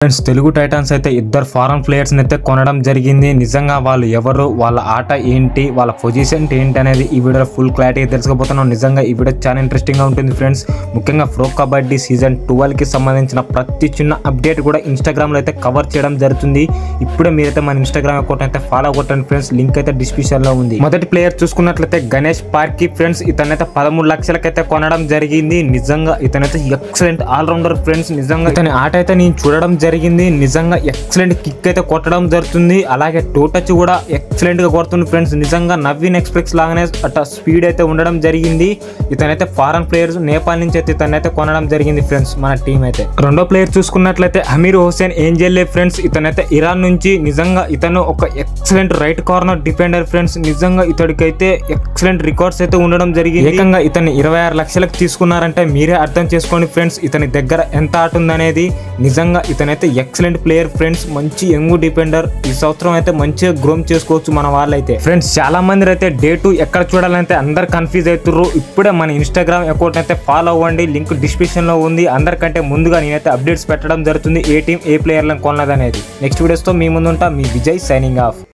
Friends Telugu Titans అయితే ఇద్దరు foreign players అయితే కొనడం జరిగింది. నిజంగా వాళ్ళు ఎవరు, వాళ్ళ ఆట ఏంటి, వాళ్ళ పొజిషన్ ఏంటి అనేది ఈ వీడియోలో ఫుల్ క్లారిటీ తెలుసుకోబోతున్నాం. నిజంగా ఈ వీడియో చాలా ఇంట్రెస్టింగ్ గా ఉంటుంది ఫ్రెండ్స్. ముఖ్యంగా ప్రో కబడ్డీ సీజన్ 12 కి సంబంధించిన ప్రతి చిన్న అప్డేట్ కూడా ఇన్స్టాగ్రామ్ లో అయితే కవర్ చేయడం జరుగుతుంది. ఇప్పుడే మీరైతే మన ఇన్స్టాగ్రామ్ అకౌంట్ అయితే ఫాలో కొట్టండి ఫ్రెండ్స్. లింక్ అయితే డిస్క్రిప్షన్ లో ఉంది. మొదటి ప్లేయర్ చూసుకున్నట్లయితే గణేష్ పార్కి ఫ్రెండ్స్. ఇతనైతే 13 లక్షలకైతే కొనడం జరిగింది. నిజంగా ఇతనైతే ఎక్సలెంట్ ఆల్రౌండర్ ఫ్రెండ్స్. నిజంగా ఇతని ఆట అయితే నేను చూడడం జరిగింది. నిజంగా ఎక్సలెంట్ కిక్ అయితే కొట్టడం జరుగుతుంది. అలాగే టూ టచ్ కూడా ఎక్సలెంట్ గా కొడుతుంది ఫ్రెండ్స్. నిజంగా నవీన్ ఎక్స్ప్రెస్ లాగానే అట్లా స్పీడ్ అయితే ఉండడం జరిగింది. ఇతనైతే ఫారెన్ ప్లేయర్స్ నేపాల్ నుంచి అయితే ఇతనైతే కొనడం జరిగింది ఫ్రెండ్స్ మన టీం అయితే. రెండో ప్లేయర్ చూసుకున్నట్లయితే అమీర్ హుసేన్ ఏంజెల్లే ఫ్రెండ్స్. ఇతనైతే ఇరాన్ నుంచి. నిజంగా ఇతను ఒక excellent right corner defender friends. నిజంగా ఇతడికైతే ఎక్సలెంట్ రికార్డ్స్ అయితే ఉండడం జరిగింది. ఏకంగా ఇతన్ని 26 లక్షలకు తీసుకున్నారంటే మీరే అర్థం చేసుకోండి ఫ్రెండ్స్ ఇతని దగ్గర ఎంత ఆట ఉందనేది. నిజంగా ఇతనైతే ఎక్సలెంట్ ప్లేయర్ ఫ్రెండ్స్. మంచి యంగ్ డిఫెండర్. ఈ సంవత్సరం అయితే మంచిగా గ్రోమ్ చేసుకోవచ్చు మన వాళ్ళైతే ఫ్రెండ్స్. చాలా మంది అయితే డే 2 ఎక్కడ చూడాలంటే అందరు కన్ఫ్యూజ్ అవుతుర్రు. ఇప్పుడే మన ఇన్స్టాగ్రామ్ అకౌంట్ అయితే ఫాలో అవ్వండి. లింక్ డిస్క్రిప్షన్ లో ఉంది. అందరికంటే ముందుగా నేనైతే అప్డేట్స్ పెట్టడం జరుగుతుంది. ఏ టీం ఏ ప్లేయర్లను కొన్నదనేది. నెక్స్ట్ వీడియోస్ తో మీ ముందు ఉంటా. మీ విజయ్ సైనింగ్ ఆఫ్.